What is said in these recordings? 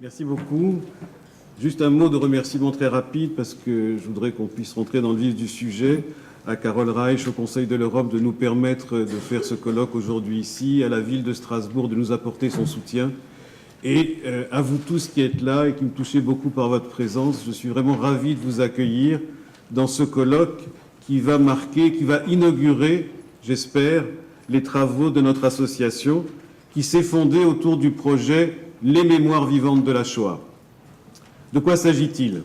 Merci beaucoup. Juste un mot de remerciement très rapide parce que je voudrais qu'on puisse rentrer dans le vif du sujet. À Carole Reich, au Conseil de l'Europe, de nous permettre de faire ce colloque aujourd'hui ici, à la ville de Strasbourg, de nous apporter son soutien. Et à vous tous qui êtes là et qui me touchez beaucoup par votre présence, je suis vraiment ravi de vous accueillir dans ce colloque qui va marquer, qui va inaugurer, j'espère, les travaux de notre association qui s'est fondée autour du projet Les Mémoires vivantes de la Shoah. De quoi s'agit-il?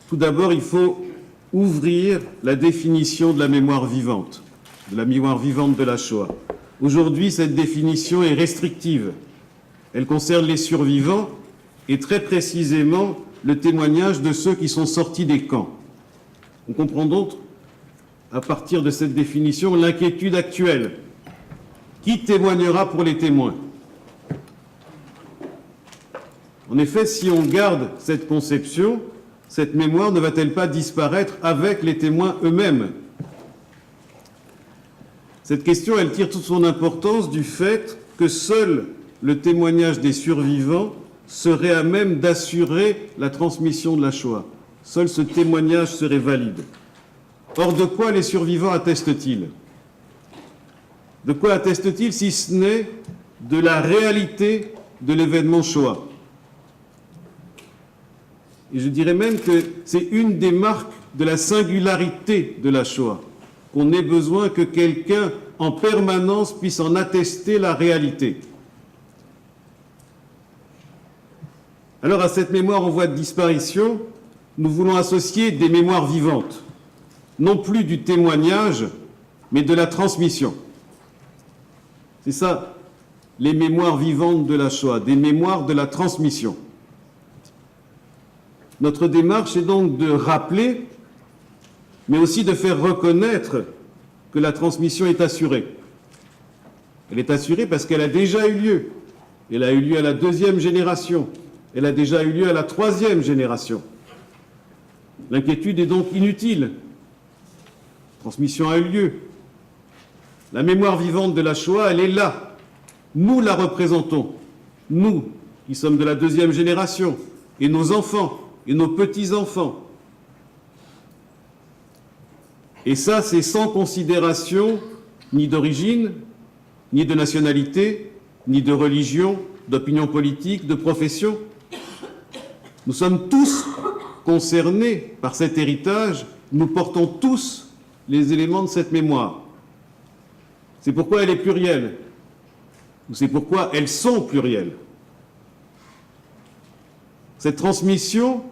Tout d'abord, il faut ouvrir la définition de la mémoire vivante de la Shoah. Aujourd'hui, cette définition est restrictive. Elle concerne les survivants et très précisément le témoignage de ceux qui sont sortis des camps. On comprend donc, à partir de cette définition, l'inquiétude actuelle. Qui témoignera pour les témoins? En effet, si on garde cette conception, cette mémoire ne va-t-elle pas disparaître avec les témoins eux-mêmes? Cette question, elle tire toute son importance du fait que seul le témoignage des survivants serait à même d'assurer la transmission de la Shoah. Seul ce témoignage serait valide. Or, de quoi les survivants attestent-ils? De quoi attestent-ils si ce n'est de la réalité de l'événement Shoah? Et je dirais même que c'est une des marques de la singularité de la Shoah, qu'on ait besoin que quelqu'un en permanence puisse en attester la réalité. Alors à cette mémoire en voie de disparition, nous voulons associer des mémoires vivantes, non plus du témoignage, mais de la transmission. C'est ça, les mémoires vivantes de la Shoah, des mémoires de la transmission. Notre démarche est donc de rappeler, mais aussi de faire reconnaître que la transmission est assurée. Elle est assurée parce qu'elle a déjà eu lieu. Elle a eu lieu à la 2e génération. Elle a déjà eu lieu à la 3e génération. L'inquiétude est donc inutile. La transmission a eu lieu. La mémoire vivante de la Shoah, elle est là. Nous la représentons. Nous, qui sommes de la 2e génération, et nos enfants, et nos petits-enfants. Et ça, c'est sans considération ni d'origine, ni de nationalité, ni de religion, d'opinion politique, de profession. Nous sommes tous concernés par cet héritage, nous portons tous les éléments de cette mémoire. C'est pourquoi elle est plurielle, ou c'est pourquoi elles sont plurielles. Cette transmission,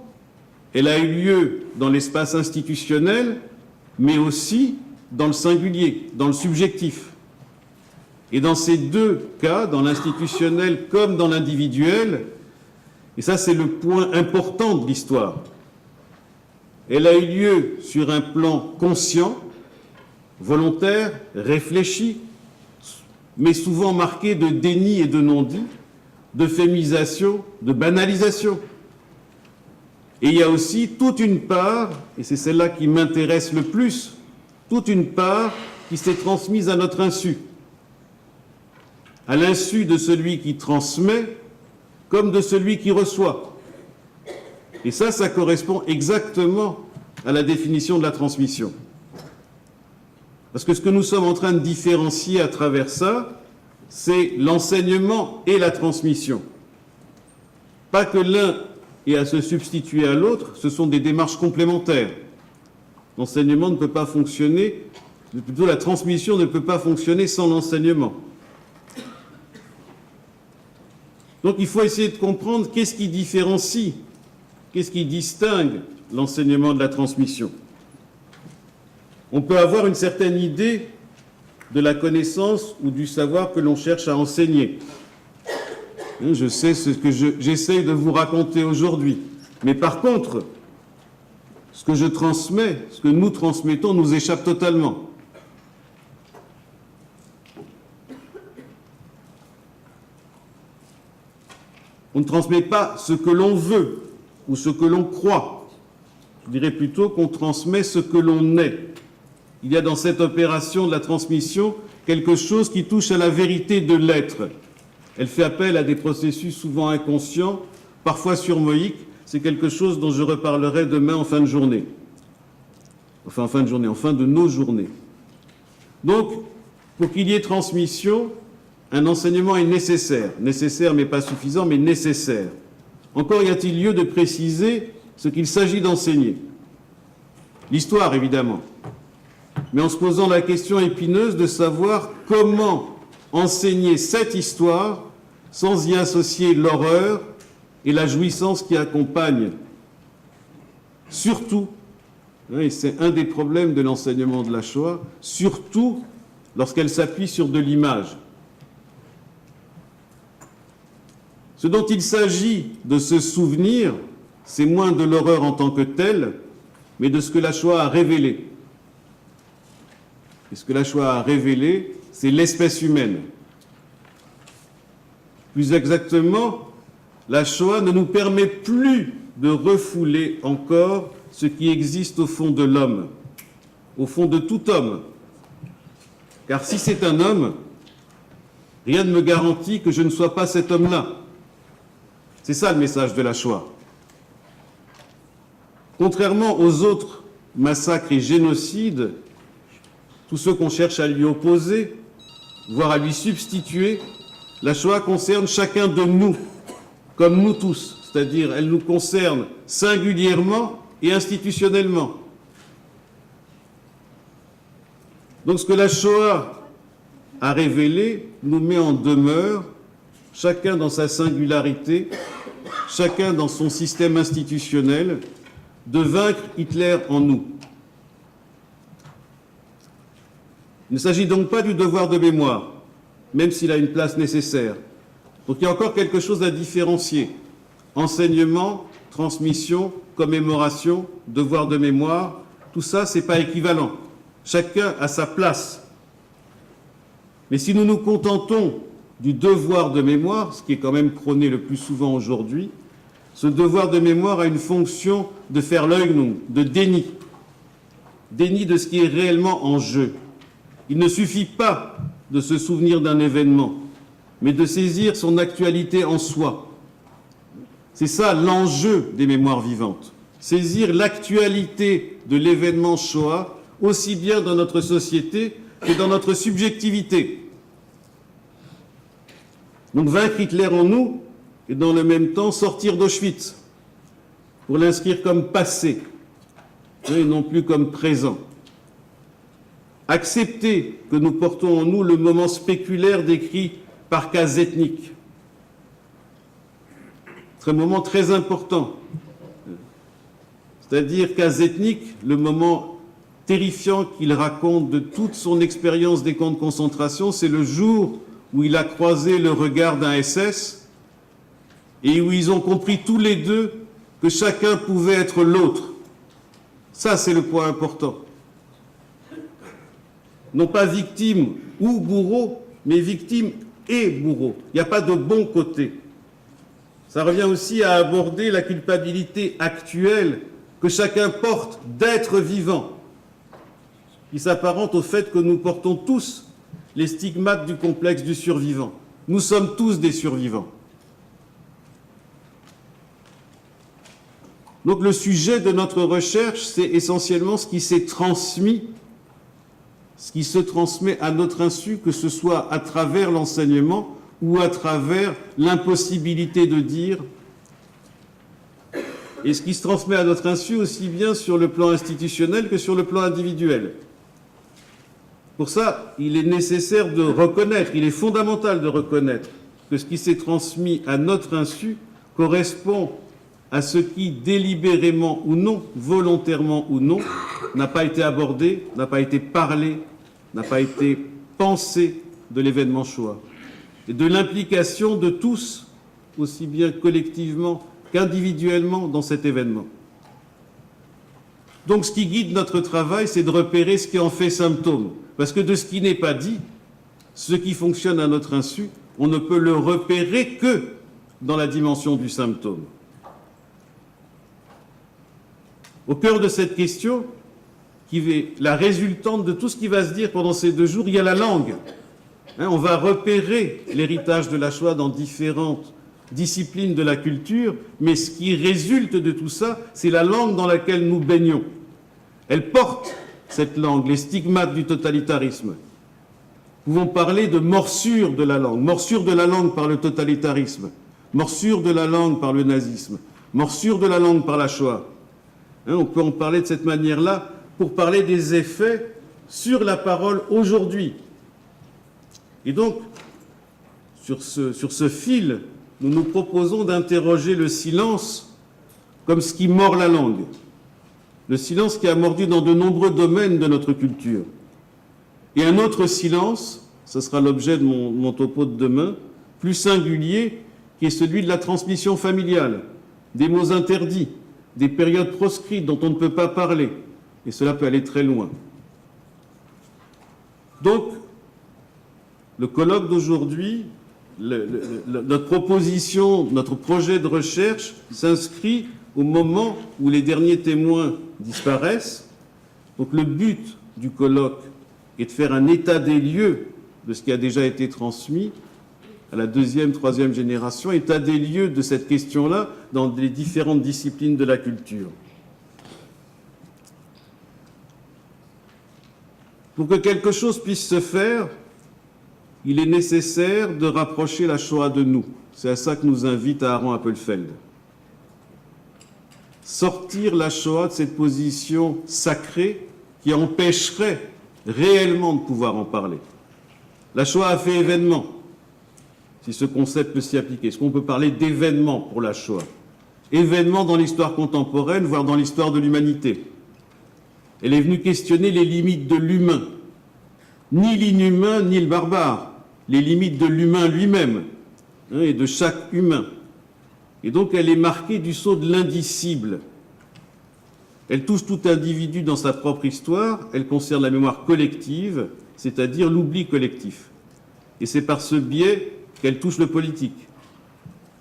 elle a eu lieu dans l'espace institutionnel, mais aussi dans le singulier, dans le subjectif. Et dans ces deux cas, dans l'institutionnel comme dans l'individuel, et ça c'est le point important de l'histoire, elle a eu lieu sur un plan conscient, volontaire, réfléchi, mais souvent marqué de déni et de non-dit, d'euphémisation, de banalisation. Et il y a aussi toute une part, et c'est celle-là qui m'intéresse le plus, toute une part qui s'est transmise à notre insu, à l'insu de celui qui transmet comme de celui qui reçoit. Et ça correspond exactement à la définition de la transmission. Parce que ce que nous sommes en train de différencier à travers ça, c'est l'enseignement et la transmission. Pas que l'un ait à se substituer à l'autre, ce sont des démarches complémentaires. L'enseignement ne peut pas fonctionner, plutôt la transmission ne peut pas fonctionner sans l'enseignement. Donc il faut essayer de comprendre qu'est-ce qui différencie, qu'est-ce qui distingue l'enseignement de la transmission. On peut avoir une certaine idée de la connaissance ou du savoir que l'on cherche à enseigner. Je sais ce que j'essaye de vous raconter aujourd'hui. Mais par contre, ce que je transmets, ce que nous transmettons, nous échappe totalement. On ne transmet pas ce que l'on veut ou ce que l'on croit. Je dirais plutôt qu'on transmet ce que l'on est. Il y a dans cette opération de la transmission quelque chose qui touche à la vérité de l'être. Elle fait appel à des processus souvent inconscients, parfois surmoïques. C'est quelque chose dont je reparlerai demain en fin de journée. Enfin, en fin de nos journées. Donc, pour qu'il y ait transmission, un enseignement est nécessaire. Nécessaire, mais pas suffisant, mais nécessaire. Encore y a-t-il lieu de préciser ce qu'il s'agit d'enseigner. L'histoire, évidemment. Mais en se posant la question épineuse de savoir comment enseigner cette histoire sans y associer l'horreur et la jouissance qui accompagnent. Surtout, et c'est un des problèmes de l'enseignement de la Shoah, surtout lorsqu'elle s'appuie sur de l'image. Ce dont il s'agit de se souvenir, c'est moins de l'horreur en tant que telle, mais de ce que la Shoah a révélé. Et ce que la Shoah a révélé, c'est l'espèce humaine. Plus exactement, la Shoah ne nous permet plus de refouler encore ce qui existe au fond de l'homme, au fond de tout homme. Car si c'est un homme, rien ne me garantit que je ne sois pas cet homme-là. C'est ça le message de la Shoah. Contrairement aux autres massacres et génocides, tous ceux qu'on cherche à lui opposer, voire à lui substituer, la Shoah concerne chacun de nous, comme nous tous, c'est-à-dire elle nous concerne singulièrement et institutionnellement. Donc ce que la Shoah a révélé nous met en demeure, chacun dans sa singularité, chacun dans son système institutionnel, de vaincre Hitler en nous. Il ne s'agit donc pas du devoir de mémoire, même s'il a une place nécessaire. Donc il y a encore quelque chose à différencier. Enseignement, transmission, commémoration, devoir de mémoire, tout ça, ce n'est pas équivalent. Chacun a sa place. Mais si nous nous contentons du devoir de mémoire, ce qui est quand même prôné le plus souvent aujourd'hui, ce devoir de mémoire a une fonction de faire l'œil, de déni. Déni de ce qui est réellement en jeu. Il ne suffit pas de se souvenir d'un événement, mais de saisir son actualité en soi. C'est ça l'enjeu des mémoires vivantes. Saisir l'actualité de l'événement Shoah, aussi bien dans notre société que dans notre subjectivité. Donc vaincre Hitler en nous et dans le même temps sortir d'Auschwitz pour l'inscrire comme passé et non plus comme présent. Accepter que nous portons en nous le moment spéculaire décrit par Kazetnik. C'est un moment très important. C'est-à-dire Kazetnik, le moment terrifiant qu'il raconte de toute son expérience des camps de concentration, c'est le jour où il a croisé le regard d'un SS et où ils ont compris tous les deux que chacun pouvait être l'autre. Ça, c'est le point important. Non pas victime ou bourreau, mais victime et bourreau. Il n'y a pas de bon côté. Ça revient aussi à aborder la culpabilité actuelle que chacun porte d'être vivant, qui s'apparente au fait que nous portons tous les stigmates du complexe du survivant. Nous sommes tous des survivants. Donc le sujet de notre recherche, c'est essentiellement ce qui s'est transmis, ce qui se transmet à notre insu, que ce soit à travers l'enseignement ou à travers l'impossibilité de dire, et ce qui se transmet à notre insu aussi bien sur le plan institutionnel que sur le plan individuel. Pour ça, il est nécessaire de reconnaître, il est fondamental de reconnaître que ce qui s'est transmis à notre insu correspond à ce qui, délibérément ou non, volontairement ou non, n'a pas été abordé, n'a pas été parlé, n'a pas été pensé de l'événement Shoah. Et de l'implication de tous, aussi bien collectivement qu'individuellement, dans cet événement. Donc ce qui guide notre travail, c'est de repérer ce qui en fait symptôme. Parce que de ce qui n'est pas dit, ce qui fonctionne à notre insu, on ne peut le repérer que dans la dimension du symptôme. Au cœur de cette question, qui est la résultante de tout ce qui va se dire pendant ces 2 jours, il y a la langue. On va repérer l'héritage de la Shoah dans différentes disciplines de la culture, mais ce qui résulte de tout ça, c'est la langue dans laquelle nous baignons. Elle porte, cette langue, les stigmates du totalitarisme. Nous pouvons parler de morsure de la langue par le totalitarisme, morsure de la langue par le nazisme, morsure de la langue par la Shoah. On peut en parler de cette manière-là pour parler des effets sur la parole aujourd'hui. Et donc, sur ce fil, nous nous proposons d'interroger le silence comme ce qui mord la langue. Le silence qui a mordu dans de nombreux domaines de notre culture. Et un autre silence, ce sera l'objet de mon topo de demain, plus singulier, qui est celui de la transmission familiale, des mots interdits, des périodes proscrites dont on ne peut pas parler. Et cela peut aller très loin. Donc, le colloque d'aujourd'hui, notre proposition, notre projet de recherche s'inscrit au moment où les derniers témoins disparaissent. Donc le but du colloque est de faire un état des lieux de ce qui a déjà été transmis à la deuxième, troisième génération, état des lieux de cette question-là dans les différentes disciplines de la culture. Pour que quelque chose puisse se faire, il est nécessaire de rapprocher la Shoah de nous. C'est à ça que nous invite Aaron Appelfeld. Sortir la Shoah de cette position sacrée qui empêcherait réellement de pouvoir en parler. La Shoah a fait événement, si ce concept peut s'y appliquer. Est-ce qu'on peut parler d'événement pour la Shoah? Événement dans l'histoire contemporaine, voire dans l'histoire de l'humanité. Elle est venue questionner les limites de l'humain. Ni l'inhumain, ni le barbare. Les limites de l'humain lui-même, et de chaque humain. Et donc elle est marquée du sceau de l'indicible. Elle touche tout individu dans sa propre histoire, elle concerne la mémoire collective, c'est-à-dire l'oubli collectif. Et c'est par ce biais qu'elle touche le politique.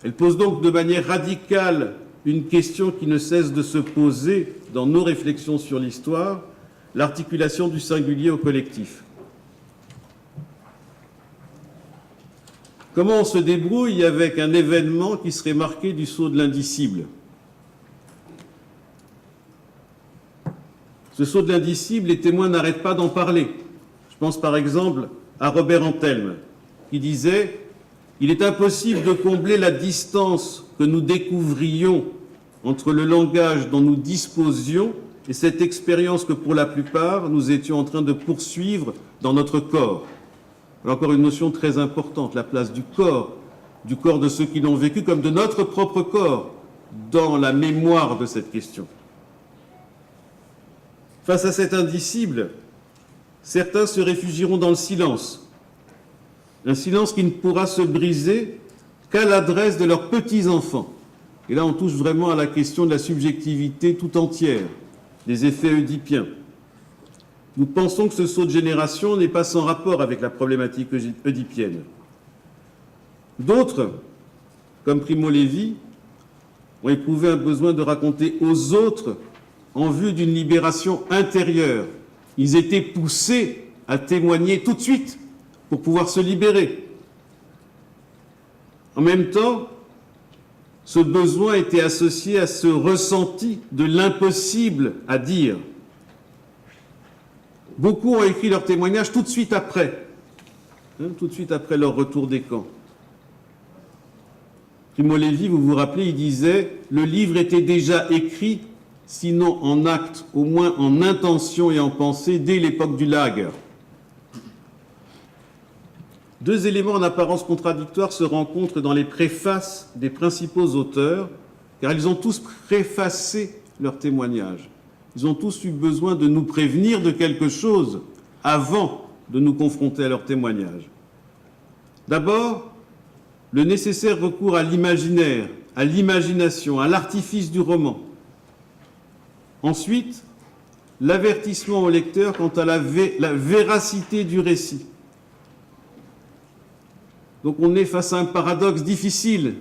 Elle pose donc de manière radicale une question qui ne cesse de se poser dans nos réflexions sur l'histoire, l'articulation du singulier au collectif. Comment on se débrouille avec un événement qui serait marqué du sceau de l'indicible? Ce sceau de l'indicible, les témoins n'arrêtent pas d'en parler. Je pense par exemple à Robert Antelme, qui disait « Il est impossible de combler la distance que nous découvrions entre le langage dont nous disposions et cette expérience que pour la plupart nous étions en train de poursuivre dans notre corps. » Alors encore une notion très importante, la place du corps de ceux qui l'ont vécu, comme de notre propre corps, dans la mémoire de cette question. Face à cet indicible, certains se réfugieront dans le silence. Un silence qui ne pourra se briser qu'à l'adresse de leurs petits-enfants. Et là, on touche vraiment à la question de la subjectivité tout entière, des effets oedipiens. Nous pensons que ce saut de génération n'est pas sans rapport avec la problématique oedipienne. D'autres, comme Primo Levi, ont éprouvé un besoin de raconter aux autres en vue d'une libération intérieure. Ils étaient poussés à témoigner tout de suite pour pouvoir se libérer. En même temps, ce besoin était associé à ce ressenti de l'impossible à dire. Beaucoup ont écrit leur témoignage tout de suite après leur retour des camps. Primo Levi, vous vous rappelez, il disait « Le livre était déjà écrit, sinon en acte, au moins en intention et en pensée, dès l'époque du lager. » Deux éléments en apparence contradictoires se rencontrent dans les préfaces des principaux auteurs, car ils ont tous préfacé leur témoignage. Ils ont tous eu besoin de nous prévenir de quelque chose avant de nous confronter à leur témoignage. D'abord, le nécessaire recours à l'imaginaire, à l'imagination, à l'artifice du roman. Ensuite, l'avertissement au lecteur quant à la véracité du récit. Donc on est face à un paradoxe difficile.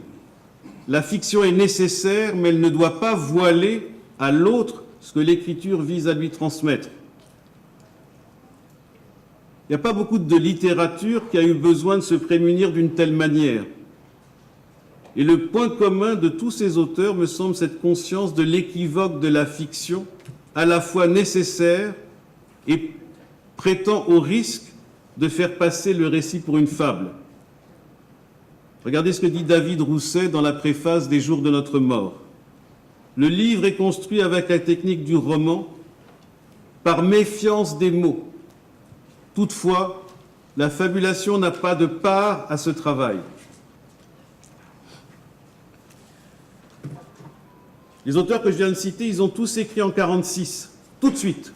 La fiction est nécessaire, mais elle ne doit pas voiler à l'autre ce que l'écriture vise à lui transmettre. Il n'y a pas beaucoup de littérature qui a eu besoin de se prémunir d'une telle manière. Et le point commun de tous ces auteurs me semble cette conscience de l'équivoque de la fiction, à la fois nécessaire et prêtant au risque de faire passer le récit pour une fable. Regardez ce que dit David Rousset dans la préface des Jours de notre mort. Le livre est construit avec la technique du roman, par méfiance des mots. Toutefois, la fabulation n'a pas de part à ce travail. Les auteurs que je viens de citer, ils ont tous écrit en 1946, tout de suite.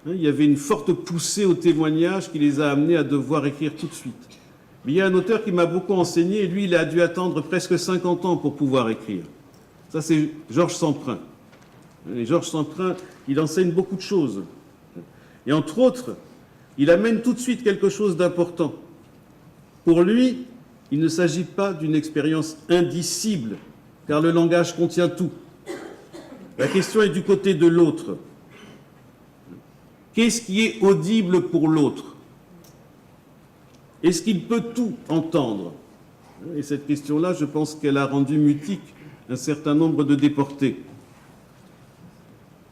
Il y avait une forte poussée au témoignage qui les a amenés à devoir écrire tout de suite. Mais il y a un auteur qui m'a beaucoup enseigné, et lui, il a dû attendre presque 50 ans pour pouvoir écrire. Ça, c'est Georges Semprin. Et Georges Semprin, il enseigne beaucoup de choses. Et entre autres, il amène tout de suite quelque chose d'important. Pour lui, il ne s'agit pas d'une expérience indicible, car le langage contient tout. La question est du côté de l'autre. Qu'est-ce qui est audible pour l'autre? Est-ce qu'il peut tout entendre? Et cette question-là, je pense qu'elle a rendu mutique un certain nombre de déportés.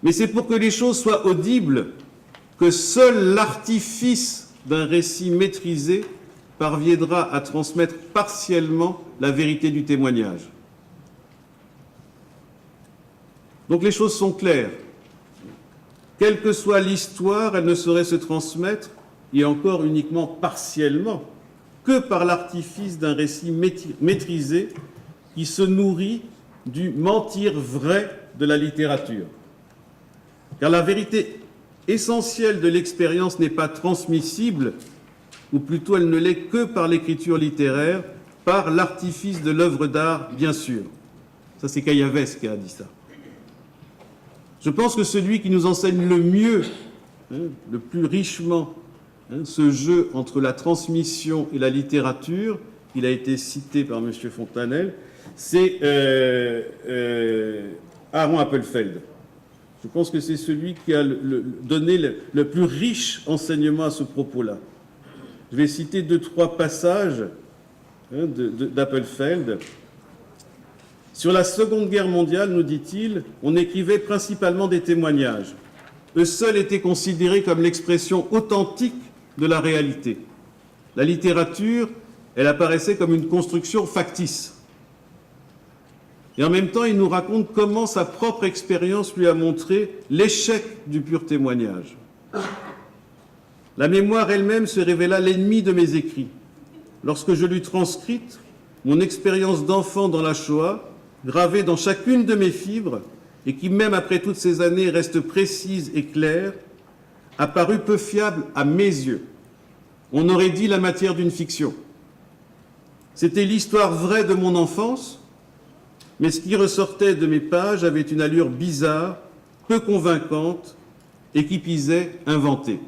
Mais c'est pour que les choses soient audibles que seul l'artifice d'un récit maîtrisé parviendra à transmettre partiellement la vérité du témoignage. Donc les choses sont claires. Quelle que soit l'histoire, elle ne saurait se transmettre, et encore uniquement partiellement, que par l'artifice d'un récit maîtrisé qui se nourrit du mentir vrai de la littérature. Car la vérité essentielle de l'expérience n'est pas transmissible, ou plutôt elle ne l'est que par l'écriture littéraire, par l'artifice de l'œuvre d'art, bien sûr. Ça, c'est Caillaves qui a dit ça. Je pense que celui qui nous enseigne le mieux, le plus richement, ce jeu entre la transmission et la littérature, il a été cité par M. Fontanelle, c'est Aaron Appelfeld. Je pense que c'est celui qui a donné le plus riche enseignement à ce propos-là. Je vais citer 2-3 passages d'Appelfeld. Sur la Seconde Guerre mondiale, nous dit-il, on écrivait principalement des témoignages. Eux seuls étaient considérés comme l'expression authentique de la réalité. La littérature, elle apparaissait comme une construction factice. Et en même temps, il nous raconte comment sa propre expérience lui a montré l'échec du pur témoignage. La mémoire elle-même se révéla l'ennemi de mes écrits. Lorsque je l'eus transcrite, mon expérience d'enfant dans la Shoah, gravée dans chacune de mes fibres, et qui, même après toutes ces années, reste précise et claire, apparut peu fiable à mes yeux. On aurait dit la matière d'une fiction. C'était l'histoire vraie de mon enfance, mais ce qui ressortait de mes pages avait une allure bizarre, peu convaincante, et qui pisait inventée.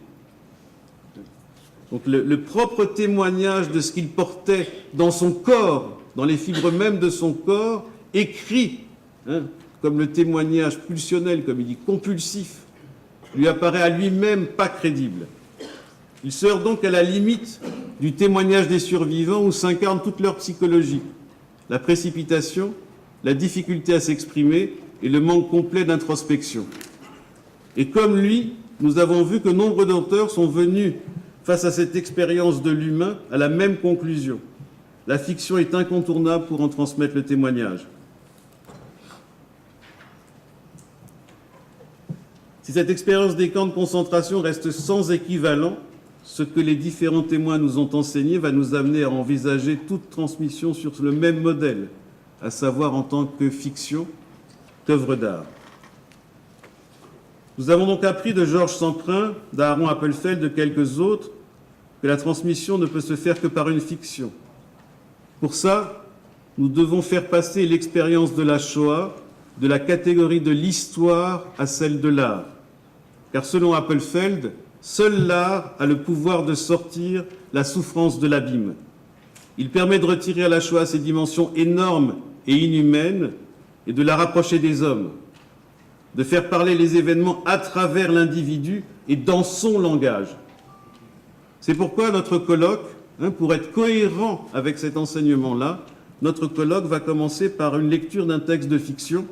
Donc le propre témoignage de ce qu'il portait dans son corps, dans les fibres même de son corps, écrit, comme le témoignage pulsionnel, comme il dit, compulsif, lui apparaît à lui-même pas crédible. Il sort donc à la limite du témoignage des survivants où s'incarne toute leur psychologie, la précipitation, la difficulté à s'exprimer et le manque complet d'introspection. Et comme lui, nous avons vu que nombre d'auteurs sont venus, face à cette expérience de l'humain, à la même conclusion. La fiction est incontournable pour en transmettre le témoignage. Si cette expérience des camps de concentration reste sans équivalent, ce que les différents témoins nous ont enseigné va nous amener à envisager toute transmission sur le même modèle, à savoir en tant que fiction, qu'œuvre d'art. Nous avons donc appris de Georges Semprin, d'Aaron Appelfeld, de quelques autres, que la transmission ne peut se faire que par une fiction. Pour ça, nous devons faire passer l'expérience de la Shoah de la catégorie de l'histoire à celle de l'art. Car selon Appelfeld, seul l'art a le pouvoir de sortir la souffrance de l'abîme. Il permet de retirer à la Shoah ses dimensions énormes et inhumaines et de la rapprocher des hommes, de faire parler les événements à travers l'individu et dans son langage. C'est pourquoi notre colloque, pour être cohérent avec cet enseignement-là, notre colloque va commencer par une lecture d'un texte de fiction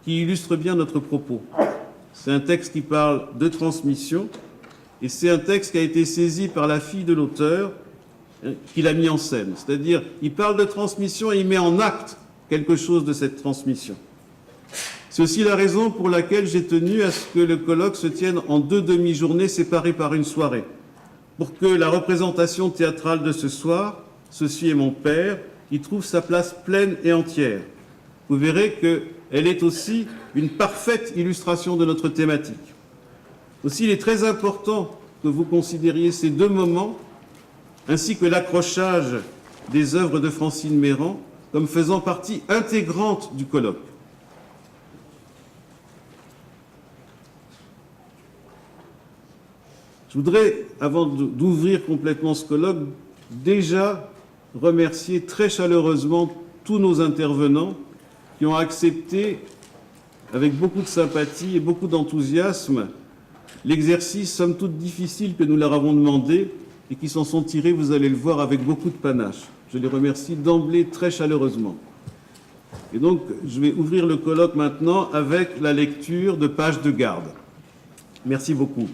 qui illustre bien notre propos. C'est un texte qui parle de transmission et c'est un texte qui a été saisi par la fille de l'auteur qui l'a mis en scène. C'est-à-dire, il parle de transmission et il met en acte quelque chose de cette transmission. C'est aussi la raison pour laquelle j'ai tenu à ce que le colloque se tienne en 2 demi-journées séparées par une soirée, pour que la représentation théâtrale de ce soir, Ceci est mon père, y trouve sa place pleine et entière. Vous verrez qu'elle est aussi une parfaite illustration de notre thématique. Aussi, il est très important que vous considériez ces 2 moments, ainsi que l'accrochage des œuvres de Francine Mérand, comme faisant partie intégrante du colloque. Je voudrais, avant d'ouvrir complètement ce colloque, déjà remercier très chaleureusement tous nos intervenants qui ont accepté, avec beaucoup de sympathie et beaucoup d'enthousiasme, l'exercice somme toute difficile que nous leur avons demandé et qui s'en sont tirés, vous allez le voir, avec beaucoup de panache. Je les remercie d'emblée très chaleureusement. Et donc, je vais ouvrir le colloque maintenant avec la lecture de pages de garde. Merci beaucoup.